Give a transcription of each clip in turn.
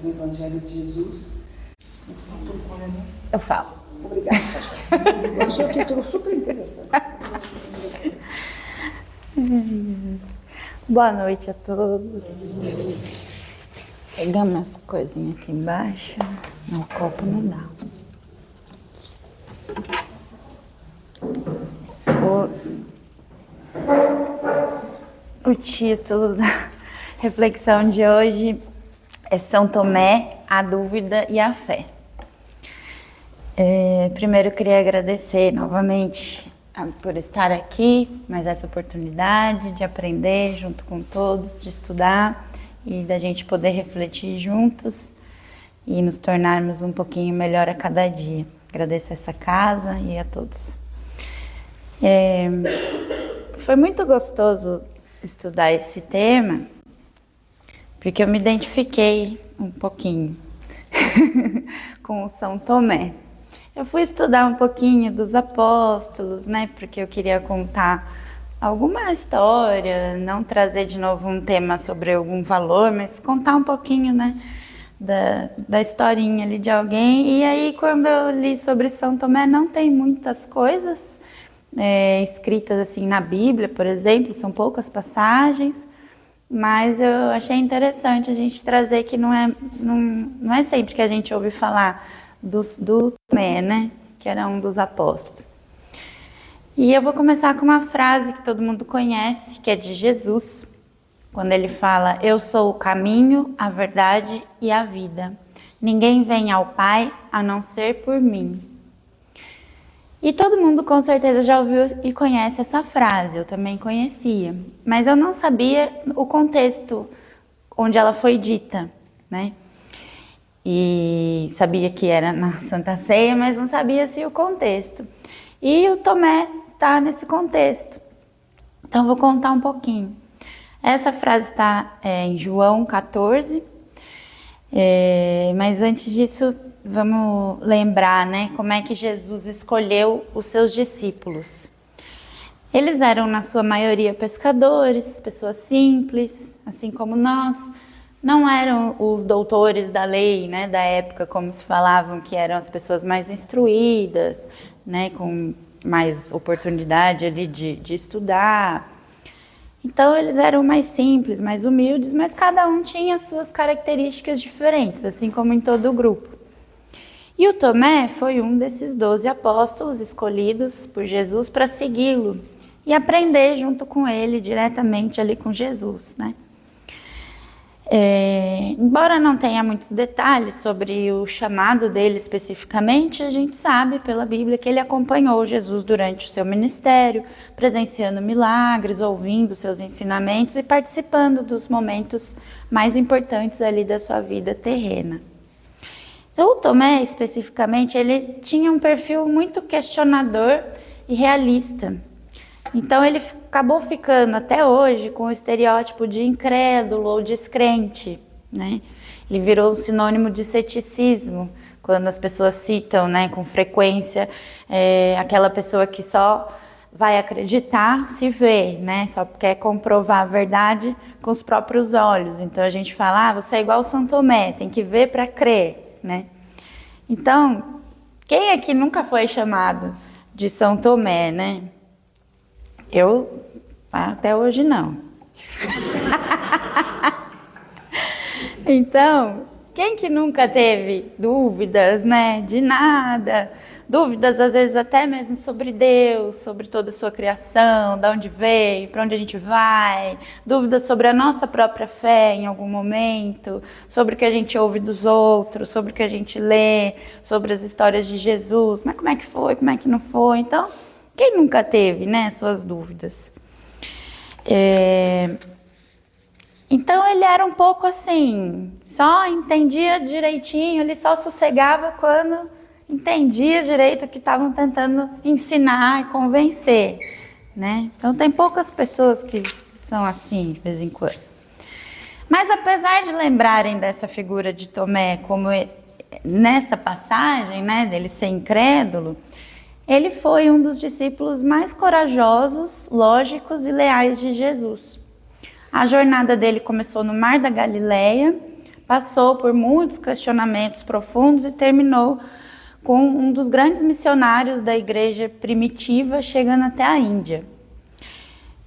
do Evangelho de Jesus. Eu falo. Obrigada, pastor. Eu achei o título super interessante. Boa noite a todos. Pegar umas coisinhas aqui embaixo. Não, o copo não dá. O título da reflexão de hoje é São Tomé, a dúvida e a fé. Primeiro eu queria agradecer novamente por estar aqui, mais essa oportunidade de aprender junto com todos, de estudar e da gente poder refletir juntos e nos tornarmos um pouquinho melhor a cada dia. Agradeço a essa casa e a todos. Foi muito gostoso estudar esse tema, porque eu me identifiquei um pouquinho com o São Tomé. Eu fui estudar um pouquinho dos apóstolos, né? Porque eu queria contar alguma história, não trazer de novo um tema sobre algum valor, mas contar um pouquinho, né? Da historinha ali de alguém. E aí, quando eu li sobre São Tomé, não tem muitas coisas escritas assim na Bíblia, por exemplo, são poucas passagens, mas eu achei interessante a gente trazer que não é sempre que a gente ouve falar do Tomé, né, que era um dos apóstolos. E eu vou começar com uma frase que todo mundo conhece, que é de Jesus, quando ele fala: eu sou o caminho, a verdade e a vida. Ninguém vem ao Pai a não ser por mim. E todo mundo com certeza já ouviu e conhece essa frase, eu também conhecia, mas eu não sabia o contexto onde ela foi dita, né? E sabia que era na Santa Ceia, mas não sabia se o contexto. E o Tomé está nesse contexto. Então vou contar um pouquinho. Essa frase está em João 14, mas antes disso vamos lembrar, né, como é que Jesus escolheu os seus discípulos. Eles eram, na sua maioria, pescadores, pessoas simples, assim como nós. Não eram os doutores da lei, né, da época, como se falavam, que eram as pessoas mais instruídas, né, com mais oportunidade ali de estudar. Então eles eram mais simples, mais humildes, mas cada um tinha suas características diferentes, assim como em todo o grupo. E o Tomé foi um desses 12 apóstolos escolhidos por Jesus para segui-lo e aprender junto com ele, diretamente ali com Jesus, né? Embora não tenha muitos detalhes sobre o chamado dele especificamente, a gente sabe pela Bíblia que ele acompanhou Jesus durante o seu ministério, presenciando milagres, ouvindo seus ensinamentos e participando dos momentos mais importantes ali da sua vida terrena. Então, o Tomé, especificamente, ele tinha um perfil muito questionador e realista. Então, ele acabou ficando até hoje com o estereótipo de incrédulo ou descrente, né? Ele virou um sinônimo de ceticismo, quando as pessoas citam, né, com frequência, aquela pessoa que só vai acreditar se vê, né? Só quer comprovar a verdade com os próprios olhos. Então, a gente fala, você é igual o São Tomé, tem que ver para crer, né? Então, quem aqui nunca foi chamado de São Tomé, né? Eu, até hoje não. Então, quem que nunca teve dúvidas, né, de nada? Dúvidas, às vezes, até mesmo sobre Deus, sobre toda a sua criação, de onde veio, para onde a gente vai. Dúvidas sobre a nossa própria fé em algum momento, sobre o que a gente ouve dos outros, sobre o que a gente lê, sobre as histórias de Jesus. Mas como é que foi, como é que não foi? Então, quem nunca teve, né, suas dúvidas? Então ele era um pouco assim, só entendia direitinho, ele só sossegava quando entendia direito o que estavam tentando ensinar e convencer, né? Então tem poucas pessoas que são assim de vez em quando. Mas apesar de lembrarem dessa figura de Tomé como nessa passagem, né, dele ser incrédulo, ele foi um dos discípulos mais corajosos, lógicos e leais de Jesus. A jornada dele começou no Mar da Galileia, passou por muitos questionamentos profundos e terminou com um dos grandes missionários da igreja primitiva, chegando até a Índia.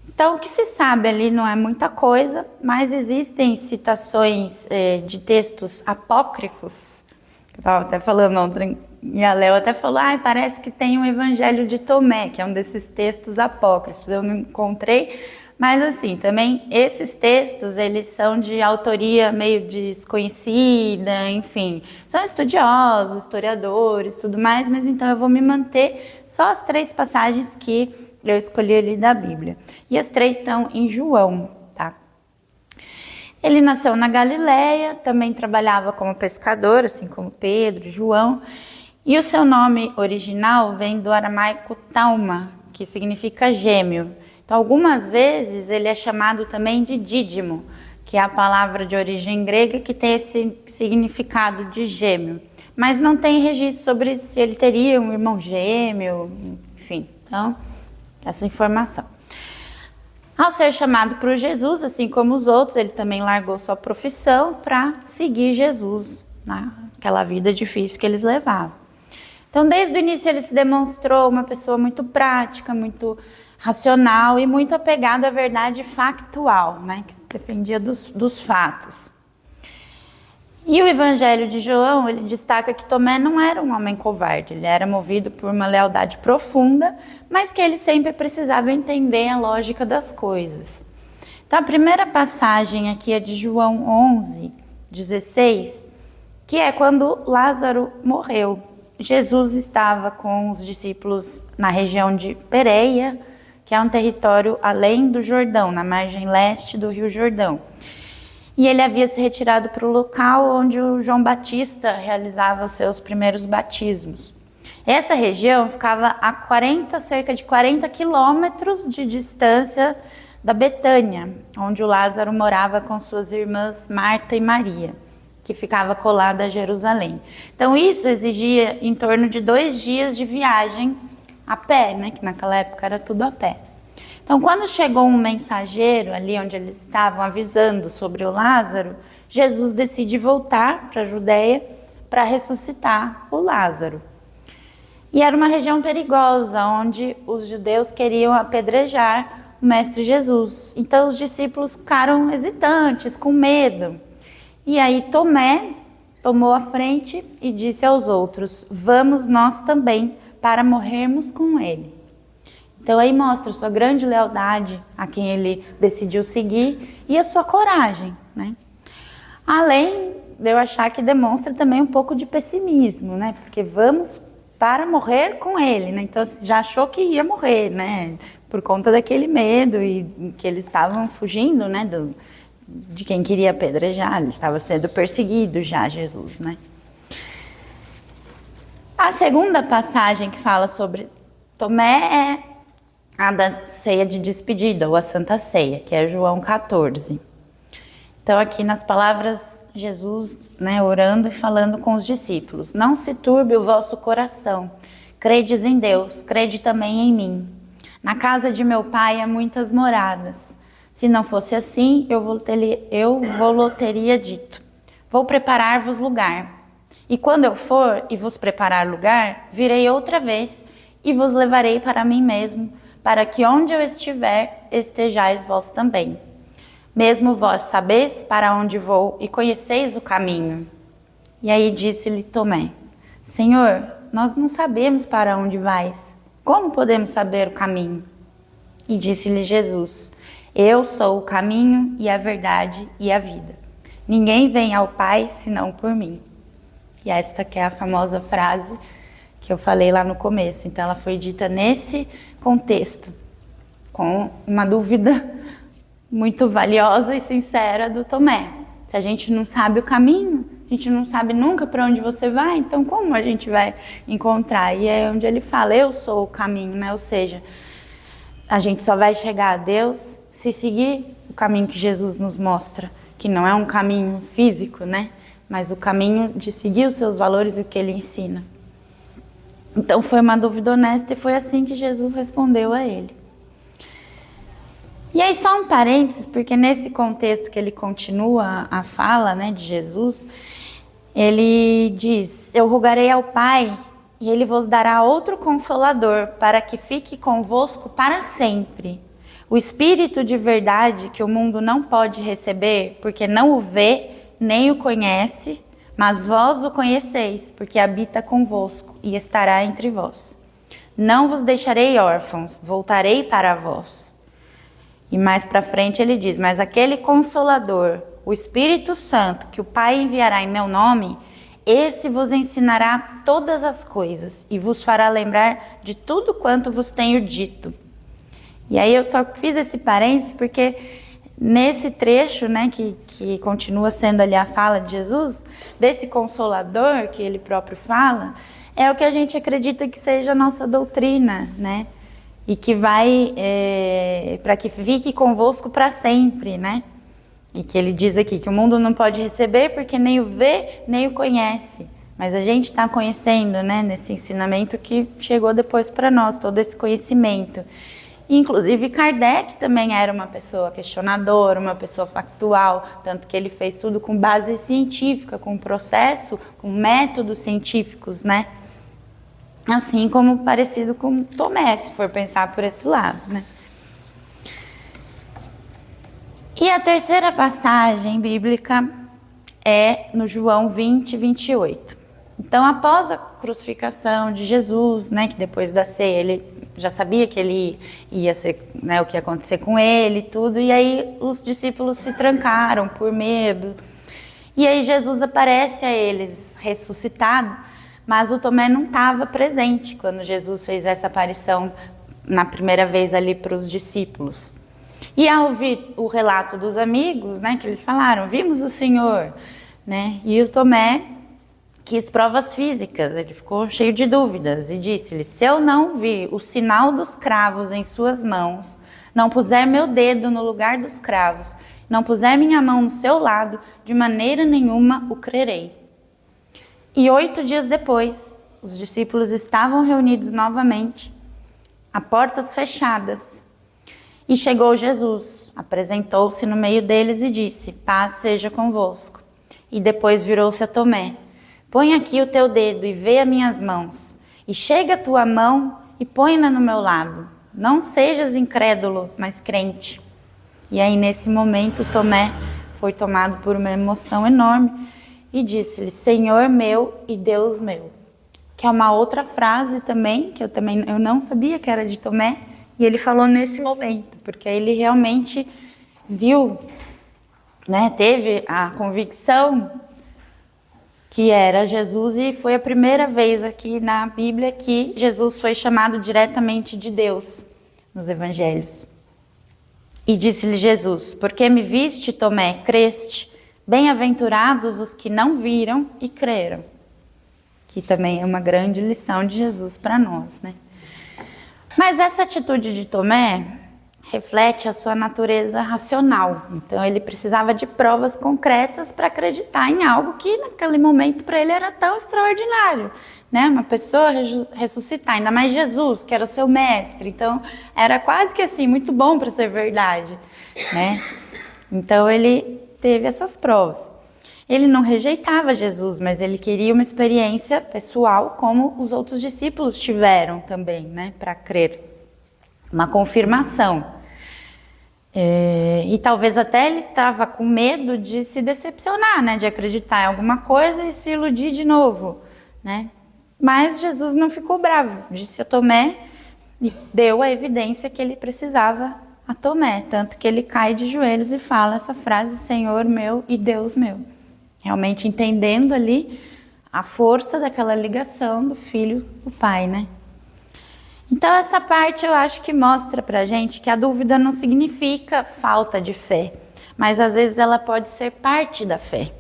Então, o que se sabe ali não é muita coisa, mas existem citações de textos apócrifos. Eu estava até falando ontem, e a Léo até falou, parece que tem o Evangelho de Tomé, que é um desses textos apócrifos. Eu não encontrei, mas assim, também esses textos, eles são de autoria meio desconhecida, enfim. São estudiosos, historiadores, tudo mais, mas então eu vou me manter só as 3 passagens que eu escolhi ali da Bíblia. E as 3 estão em João, tá? Ele nasceu na Galileia, também trabalhava como pescador, assim como Pedro, João. E o seu nome original vem do aramaico Talma, que significa gêmeo. Então, algumas vezes ele é chamado também de Dídimo, que é a palavra de origem grega que tem esse significado de gêmeo. Mas não tem registro sobre se ele teria um irmão gêmeo, enfim. Então, essa informação. Ao ser chamado por Jesus, assim como os outros, ele também largou sua profissão para seguir Jesus naquela vida difícil que eles levavam. Então, desde o início ele se demonstrou uma pessoa muito prática, muito racional e muito apegado à verdade factual, né? Que defendia dos fatos. E o Evangelho de João, ele destaca que Tomé não era um homem covarde, ele era movido por uma lealdade profunda, mas que ele sempre precisava entender a lógica das coisas. Então, a primeira passagem aqui é de João 11, 16, que é quando Lázaro morreu. Jesus estava com os discípulos na região de Pérea, que é um território além do Jordão, na margem leste do Rio Jordão. E ele havia se retirado para o local onde o João Batista realizava os seus primeiros batismos. Essa região ficava a cerca de 40 quilômetros de distância da Betânia, onde o Lázaro morava com suas irmãs Marta e Maria, que ficava colada a Jerusalém. Então isso exigia em torno de 2 dias de viagem a pé, né? Que naquela época era tudo a pé. Então, quando chegou um mensageiro ali onde eles estavam avisando sobre o Lázaro, Jesus decide voltar para a Judéia para ressuscitar o Lázaro. E era uma região perigosa, onde os judeus queriam apedrejar o Mestre Jesus. Então, os discípulos ficaram hesitantes, com medo. E aí, Tomé tomou a frente e disse aos outros, vamos nós também para morrermos com ele. Então aí mostra sua grande lealdade a quem ele decidiu seguir e a sua coragem, né? Além de eu achar que demonstra também um pouco de pessimismo, né? Porque vamos para morrer com ele, né? Então já achou que ia morrer, né? Por conta daquele medo e que eles estavam fugindo, né? De quem queria apedrejar, ele estava sendo perseguido já, Jesus, né? A segunda passagem que fala sobre Tomé é a da ceia de despedida, ou a Santa Ceia, que é João 14. Então aqui nas palavras, Jesus, né, orando e falando com os discípulos, não se turbe o vosso coração, credes em Deus, crede também em mim. Na casa de meu pai há muitas moradas. Se não fosse assim, eu vou teria dito. Vou preparar-vos lugar. E quando eu for e vos preparar lugar, virei outra vez e vos levarei para mim mesmo, para que onde eu estiver, estejais vós também. Mesmo vós sabeis para onde vou e conheceis o caminho. E aí disse-lhe Tomé, Senhor, nós não sabemos para onde vais. Como podemos saber o caminho? E disse-lhe Jesus, eu sou o caminho e a verdade e a vida. Ninguém vem ao Pai senão por mim. E esta que é a famosa frase que eu falei lá no começo. Então ela foi dita nesse contexto, com uma dúvida muito valiosa e sincera do Tomé. Se a gente não sabe o caminho, a gente não sabe nunca para onde você vai, então como a gente vai encontrar? E é onde ele fala, eu sou o caminho, né? Ou seja, a gente só vai chegar a Deus se seguir o caminho que Jesus nos mostra, que não é um caminho físico, né? Mas o caminho de seguir os seus valores e o que ele ensina. Então foi uma dúvida honesta e foi assim que Jesus respondeu a ele. E aí só um parênteses, porque nesse contexto que ele continua a fala, né, de Jesus, ele diz: eu rogarei ao Pai e ele vos dará outro consolador para que fique convosco para sempre. O Espírito de verdade que o mundo não pode receber, porque não o vê nem o conhece, mas vós o conheceis, porque habita convosco e estará entre vós. Não vos deixarei órfãos, voltarei para vós. E mais para frente ele diz: mas aquele Consolador, o Espírito Santo, que o Pai enviará em meu nome, esse vos ensinará todas as coisas e vos fará lembrar de tudo quanto vos tenho dito. E aí eu só fiz esse parênteses porque nesse trecho, né, que continua sendo ali a fala de Jesus, desse Consolador que ele próprio fala, é o que a gente acredita que seja a nossa doutrina, né? E que vai, para que fique convosco para sempre, né? E que ele diz aqui que o mundo não pode receber porque nem o vê, nem o conhece. Mas a gente está conhecendo, né, nesse ensinamento que chegou depois para nós, todo esse conhecimento. Inclusive Kardec também era uma pessoa questionadora, uma pessoa factual, tanto que ele fez tudo com base científica, com processo, com métodos científicos, né? Assim como parecido com Tomé, se for pensar por esse lado, né? E a terceira passagem bíblica é no João 20, 28. Então, após a crucificação de Jesus, né, que depois da ceia ele já sabia que ele ia ser, né, o que ia acontecer com ele e tudo, e aí os discípulos se trancaram por medo. E aí Jesus aparece a eles ressuscitado, mas o Tomé não estava presente quando Jesus fez essa aparição na primeira vez ali para os discípulos. E ao ouvir o relato dos amigos, né, que eles falaram: vimos o Senhor, né? E o Tomé quis provas físicas, ele ficou cheio de dúvidas e disse-lhe: se eu não vir o sinal dos cravos em suas mãos, não puser meu dedo no lugar dos cravos, não puser minha mão no seu lado, de maneira nenhuma o crerei. E 8 dias depois, os discípulos estavam reunidos novamente, a portas fechadas. E chegou Jesus, apresentou-se no meio deles e disse: paz seja convosco. E depois virou-se a Tomé: põe aqui o teu dedo e vê as minhas mãos. E chega a tua mão e põe-na no meu lado. Não sejas incrédulo, mas crente. E aí nesse momento Tomé foi tomado por uma emoção enorme e disse-lhe: Senhor meu e Deus meu. Que é uma outra frase também, que eu não sabia que era de Tomé, e ele falou nesse momento, porque ele realmente viu, né, teve a convicção que era Jesus, e foi a primeira vez aqui na Bíblia que Jesus foi chamado diretamente de Deus nos evangelhos. E disse-lhe Jesus: porque me viste, Tomé, creste? Bem-aventurados os que não viram e creram. Que também é uma grande lição de Jesus para nós, né? Mas essa atitude de Tomé reflete a sua natureza racional. Então ele precisava de provas concretas para acreditar em algo que naquele momento para ele era tão extraordinário, né? Uma pessoa ressuscitar, ainda mais Jesus, que era seu mestre. Então era quase que assim, muito bom para ser verdade, né? Então ele teve essas provas. Ele não rejeitava Jesus, mas ele queria uma experiência pessoal como os outros discípulos tiveram também, né, para crer. Uma confirmação. E talvez até ele estava com medo de se decepcionar, né, de acreditar em alguma coisa e se iludir de novo, né? Mas Jesus não ficou bravo, disse a Tomé e deu a evidência que ele precisava a Tomé, tanto que ele cai de joelhos e fala essa frase: Senhor meu e Deus meu. Realmente entendendo ali a força daquela ligação do filho com o pai, né? Então essa parte eu acho que mostra pra gente que a dúvida não significa falta de fé, mas às vezes ela pode ser parte da fé.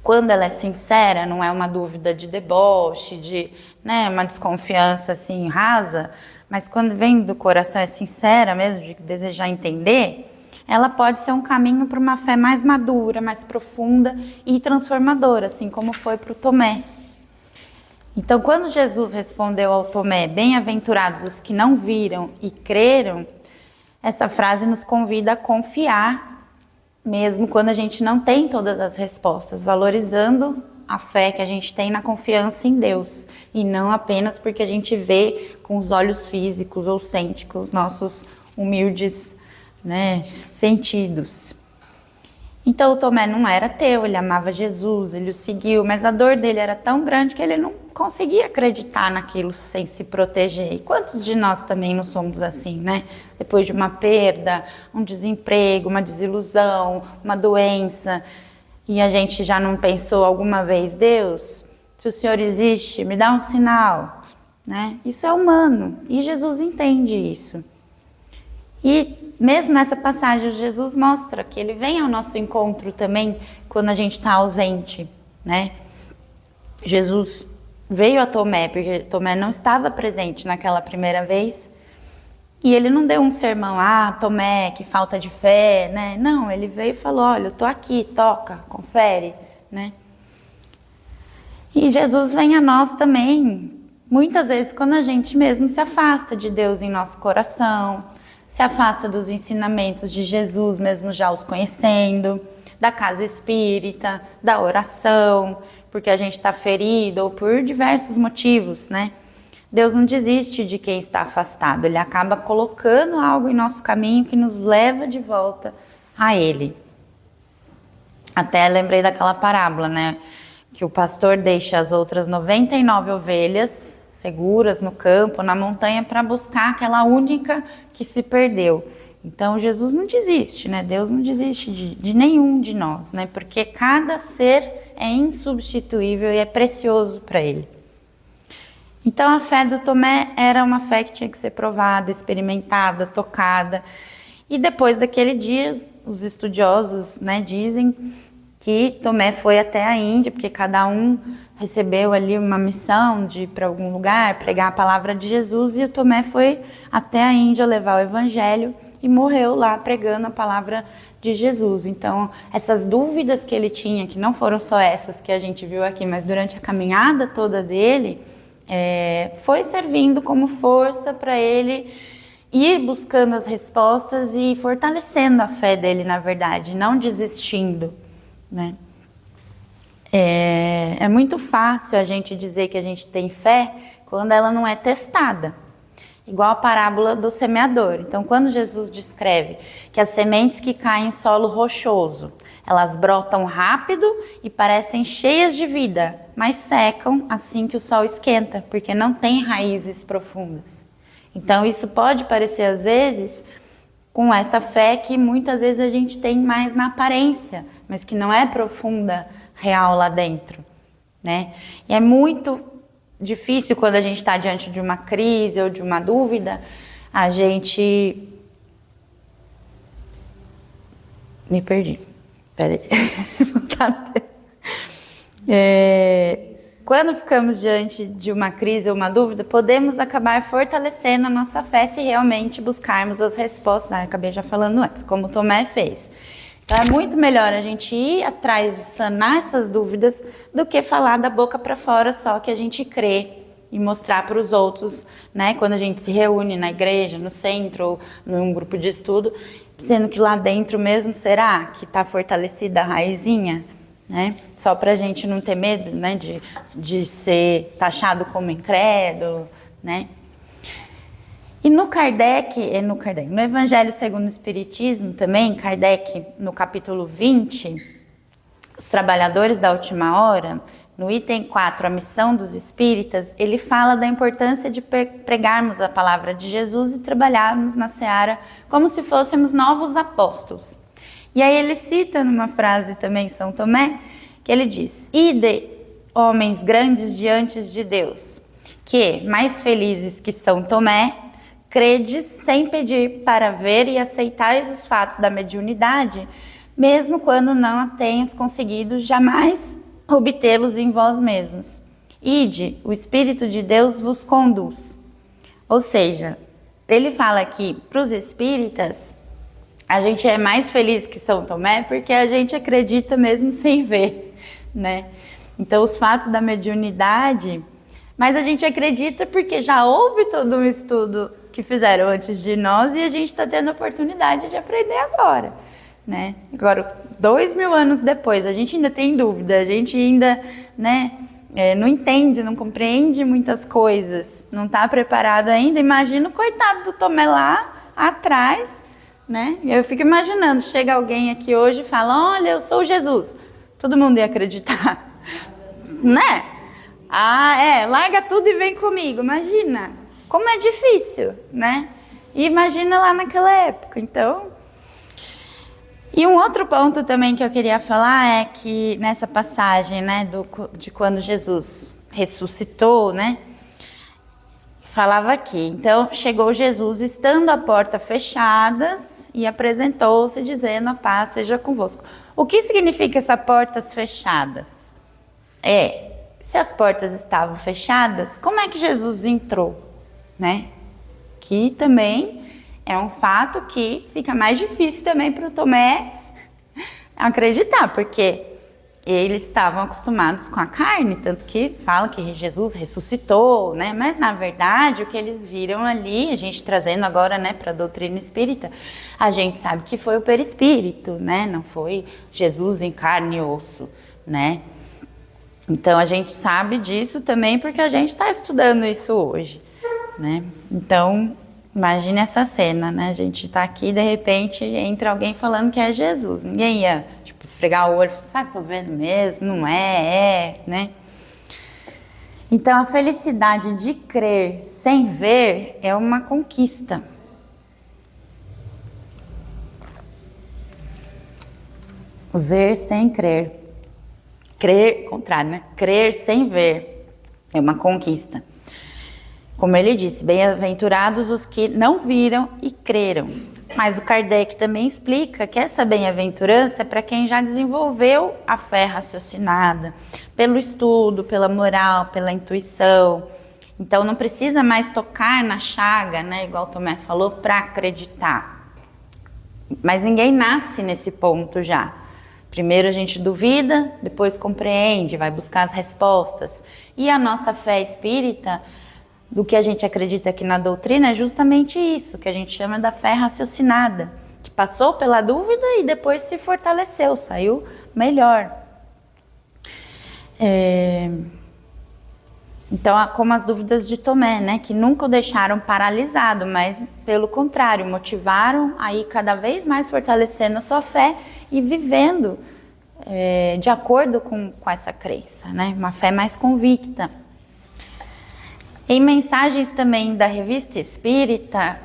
Quando ela é sincera, não é uma dúvida de deboche, de, né, uma desconfiança assim rasa, mas quando vem do coração, é sincera mesmo, de desejar entender, ela pode ser um caminho para uma fé mais madura, mais profunda e transformadora, assim como foi para o Tomé. Então, quando Jesus respondeu ao Tomé: bem-aventurados os que não viram e creram, essa frase nos convida a confiar, mesmo quando a gente não tem todas as respostas, valorizando a fé que a gente tem na confiança em Deus, e não apenas porque a gente vê com os olhos físicos ou sente com os nossos humildes, né, sentidos. Então o Tomé não era ateu, ele amava Jesus, ele o seguiu, mas a dor dele era tão grande que ele não conseguia acreditar naquilo sem se proteger. E quantos de nós também não somos assim, né? Depois de uma perda, um desemprego, uma desilusão, uma doença, e a gente já não pensou alguma vez: Deus, se o Senhor existe, me dá um sinal, né? Isso é humano, e Jesus entende isso. E mesmo nessa passagem, Jesus mostra que ele vem ao nosso encontro também quando a gente está ausente, né? Jesus veio a Tomé, porque Tomé não estava presente naquela primeira vez, e ele não deu um sermão: ah, Tomé, que falta de fé, né? Não, ele veio e falou: olha, eu tô aqui, toca, confere, né? E Jesus vem a nós também, muitas vezes, quando a gente mesmo se afasta de Deus em nosso coração, se afasta dos ensinamentos de Jesus, mesmo já os conhecendo, da casa espírita, da oração, porque a gente está ferido ou por diversos motivos, né? Deus não desiste de quem está afastado, Ele acaba colocando algo em nosso caminho que nos leva de volta a Ele. Até lembrei daquela parábola, né? Que o pastor deixa as outras 99 ovelhas seguras no campo, na montanha, para buscar aquela única que se perdeu. Então Jesus não desiste, né? Deus não desiste de nenhum de nós, né? Porque cada ser é insubstituível e é precioso para Ele. Então a fé do Tomé era uma fé que tinha que ser provada, experimentada, tocada. E depois daquele dia, os estudiosos, né, dizem que Tomé foi até a Índia, porque cada um recebeu ali uma missão de ir para algum lugar, pregar a palavra de Jesus, e o Tomé foi até a Índia levar o evangelho e morreu lá pregando a palavra de Jesus. Então, essas dúvidas que ele tinha, que não foram só essas que a gente viu aqui, mas durante a caminhada toda dele, foi servindo como força para ele ir buscando as respostas e fortalecendo a fé dele, na verdade, não desistindo, né? É muito fácil a gente dizer que a gente tem fé quando ela não é testada. Igual a parábola do semeador. Então, quando Jesus descreve que as sementes que caem em solo rochoso, elas brotam rápido e parecem cheias de vida, mas secam assim que o sol esquenta, porque não tem raízes profundas. Então, isso pode parecer, às vezes, com essa fé que muitas vezes a gente tem mais na aparência, mas que não é profunda, real lá dentro, né? E é muito difícil quando a gente está diante de uma crise ou de uma dúvida, a gente... Me perdi. Peraí. Quando ficamos diante de uma crise ou uma dúvida, podemos acabar fortalecendo a nossa fé se realmente buscarmos as respostas. Acabei já falando antes, como Tomé fez. Então é muito melhor a gente ir atrás de sanar essas dúvidas do que falar da boca para fora só que a gente crê e mostrar para os outros, né? Quando a gente se reúne na igreja, no centro ou num grupo de estudo, sendo que lá dentro mesmo, será que está fortalecida a raizinha, né? Só para a gente não ter medo, né? De ser taxado como incrédulo, né? E no Evangelho segundo o Espiritismo também, Kardec, no capítulo 20, os trabalhadores da última hora, no item 4, a missão dos espíritas, ele fala da importância de pregarmos a palavra de Jesus e trabalharmos na seara como se fôssemos novos apóstolos. E aí ele cita numa frase também São Tomé, que ele diz: "Ide, homens grandes diante de Deus, que, mais felizes que São Tomé, credes sem pedir para ver e aceitais os fatos da mediunidade, mesmo quando não a tenhas conseguido jamais obtê-los em vós mesmos. Ide, o Espírito de Deus vos conduz." Ou seja, ele fala aqui para os espíritas, a gente é mais feliz que São Tomé porque a gente acredita mesmo sem ver, né? Então os fatos da mediunidade... Mas a gente acredita porque já houve todo um estudo que fizeram antes de nós e a gente está tendo a oportunidade de aprender agora, né? Agora, 2000 anos depois, a gente ainda tem dúvida, a gente ainda, né, não entende, não compreende muitas coisas, não está preparado ainda. Imagina o coitado do Tomé lá atrás, né? Eu fico imaginando, chega alguém aqui hoje e fala, olha, eu sou Jesus. Todo mundo ia acreditar, né? Larga tudo e vem comigo. Imagina, como é difícil, né? E imagina lá naquela época, então... E um outro ponto também que eu queria falar é que nessa passagem, né, de quando Jesus ressuscitou, né? Falava aqui, então chegou Jesus estando a porta fechadas e apresentou-se dizendo a paz seja convosco. O que significa essas portas fechadas? Se as portas estavam fechadas, como é que Jesus entrou, né? Que também é um fato que fica mais difícil também para o Tomé acreditar, porque eles estavam acostumados com a carne, tanto que fala que Jesus ressuscitou, né? Mas na verdade o que eles viram ali, a gente trazendo agora, né, para a doutrina espírita, a gente sabe que foi o perispírito, né? Não foi Jesus em carne e osso, né? Então a gente sabe disso também porque a gente está estudando isso hoje, né? Então imagine essa cena, né? A gente está aqui e de repente entra alguém falando que é Jesus, ninguém ia esfregar o olho, sabe, tô vendo mesmo, não né? Então a felicidade de crer sem ver é uma conquista. Ver sem crer. Crer, contrário, né? Crer sem ver é uma conquista. Como ele disse, bem-aventurados os que não viram e creram. Mas o Kardec também explica que essa bem-aventurança é para quem já desenvolveu a fé raciocinada, pelo estudo, pela moral, pela intuição. Então não precisa mais tocar na chaga, né, igual o Tomé falou, para acreditar. Mas ninguém nasce nesse ponto já. Primeiro a gente duvida, depois compreende, vai buscar as respostas. E a nossa fé espírita, do que a gente acredita aqui na doutrina, é justamente isso, que a gente chama da fé raciocinada, que passou pela dúvida e depois se fortaleceu, saiu melhor. Então, como as dúvidas de Tomé, né, que nunca o deixaram paralisado, mas pelo contrário, motivaram a ir cada vez mais fortalecendo a sua fé e vivendo de acordo com essa crença, né, uma fé mais convicta. Em mensagens também da Revista Espírita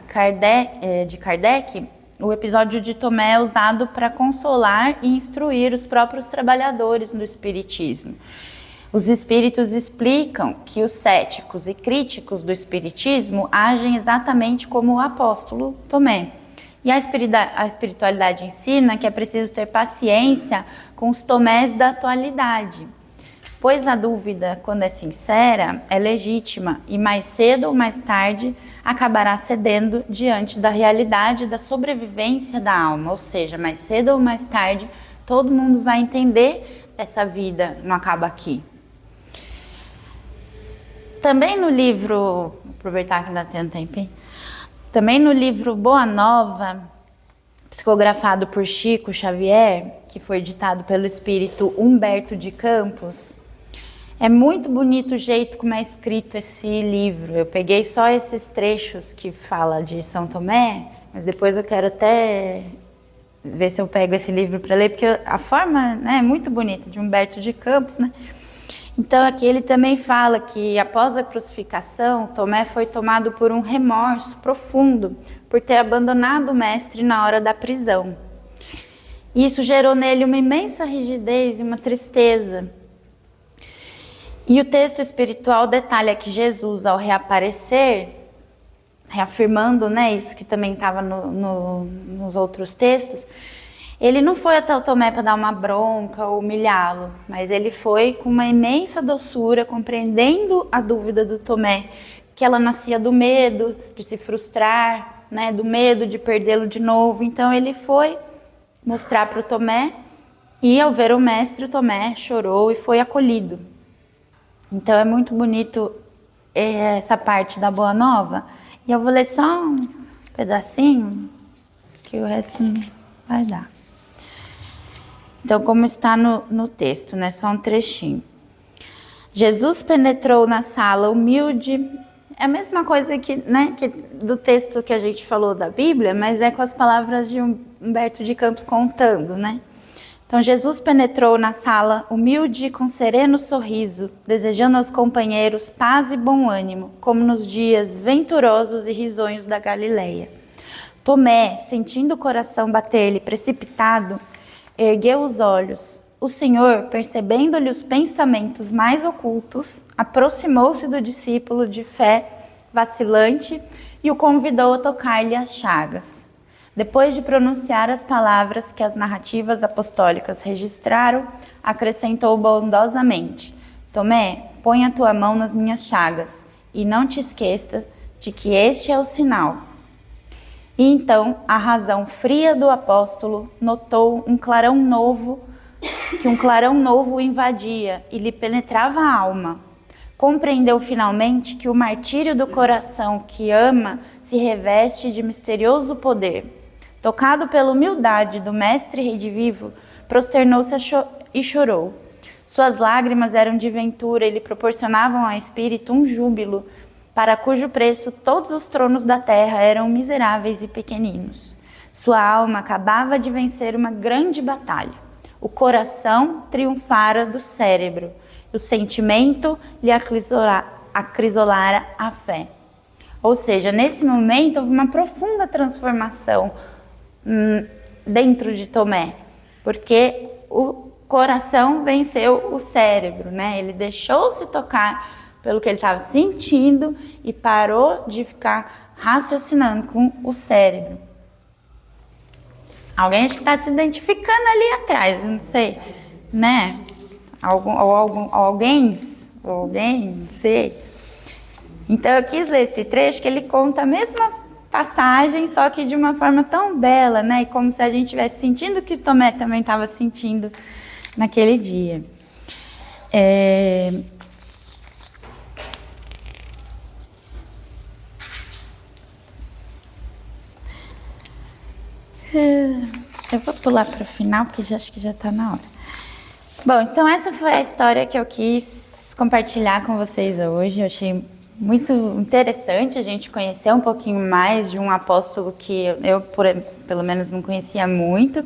de Kardec, o episódio de Tomé é usado para consolar e instruir os próprios trabalhadores do Espiritismo. Os espíritos explicam que os céticos e críticos do Espiritismo agem exatamente como o apóstolo Tomé. E a espiritualidade ensina que é preciso ter paciência com os Tomés da atualidade. Pois a dúvida, quando é sincera, é legítima e mais cedo ou mais tarde acabará cedendo diante da realidade da sobrevivência da alma. Ou seja, mais cedo ou mais tarde, todo mundo vai entender essa vida não acaba aqui. Também no livro, vou aproveitar que ainda tem um tempinho, também no livro Boa Nova, psicografado por Chico Xavier, que foi editado pelo espírito Humberto de Campos, é muito bonito o jeito como é escrito esse livro. Eu peguei só esses trechos que fala de São Tomé, mas depois eu quero até ver se eu pego esse livro para ler, porque a forma, né, é muito bonita, de Humberto de Campos, né? Então aqui ele também fala que após a crucificação, Tomé foi tomado por um remorso profundo por ter abandonado o mestre na hora da prisão. Isso gerou nele uma imensa rigidez e uma tristeza. E o texto espiritual detalha que Jesus, ao reaparecer, reafirmando, né, isso que também estava nos outros textos, ele não foi até o Tomé para dar uma bronca ou humilhá-lo, mas ele foi com uma imensa doçura, compreendendo a dúvida do Tomé, que ela nascia do medo de se frustrar, né, do medo de perdê-lo de novo. Então ele foi mostrar para o Tomé e, ao ver o mestre, o Tomé chorou e foi acolhido. Então é muito bonito essa parte da Boa Nova. E eu vou ler só um pedacinho, que o resto não vai dar. Então, como está no texto, né? Só um trechinho. Jesus penetrou na sala humilde. É a mesma coisa que do texto que a gente falou da Bíblia, mas é com as palavras de Humberto de Campos contando, né? Então, Jesus penetrou na sala humilde com sereno sorriso, desejando aos companheiros paz e bom ânimo, como nos dias venturosos e risonhos da Galileia. Tomé, sentindo o coração bater-lhe precipitado, ergueu os olhos. O Senhor, percebendo-lhe os pensamentos mais ocultos, aproximou-se do discípulo de fé vacilante e o convidou a tocar-lhe as chagas. Depois de pronunciar as palavras que as narrativas apostólicas registraram, acrescentou bondosamente: Tomé, põe a tua mão nas minhas chagas e não te esqueças de que este é o sinal. E então a razão fria do apóstolo notou que um clarão novo o invadia e lhe penetrava a alma. Compreendeu finalmente que o martírio do coração que ama se reveste de misterioso poder. Tocado pela humildade do mestre redivivo, prosternou-se e chorou. Suas lágrimas eram de ventura e lhe proporcionavam ao espírito um júbilo, para cujo preço todos os tronos da terra eram miseráveis e pequeninos. Sua alma acabava de vencer uma grande batalha. O coração triunfara do cérebro. O sentimento lhe acrisolara a fé. Ou seja, nesse momento houve uma profunda transformação dentro de Tomé, porque o coração venceu o cérebro, né? Ele deixou-se tocar pelo que ele estava sentindo e parou de ficar raciocinando com o cérebro. Alguém acho que está se identificando ali atrás, não sei, né? Alguém, não sei. Então eu quis ler esse trecho que ele conta a mesma passagem, só que de uma forma tão bela, né? E como se a gente estivesse sentindo o que Tomé também estava sentindo naquele dia. Eu vou pular para o final, porque acho que já está na hora. Bom, então essa foi a história que eu quis compartilhar com vocês hoje. Eu achei muito interessante a gente conhecer um pouquinho mais de um apóstolo que eu pelo menos, não conhecia muito.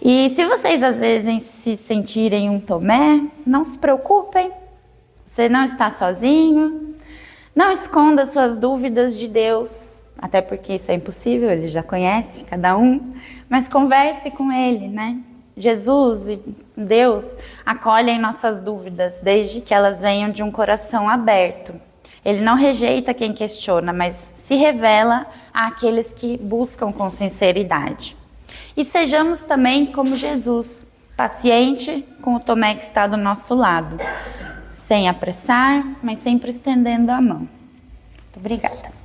E se vocês, às vezes, se sentirem um Tomé, não se preocupem. Você não está sozinho. Não esconda suas dúvidas de Deus, até porque isso é impossível, ele já conhece cada um. Mas converse com ele, né? Jesus e Deus acolhem nossas dúvidas, desde que elas venham de um coração aberto. Ele não rejeita quem questiona, mas se revela àqueles que buscam com sinceridade. E sejamos também como Jesus, paciente com o Tomé que está do nosso lado, sem apressar, mas sempre estendendo a mão. Muito obrigada.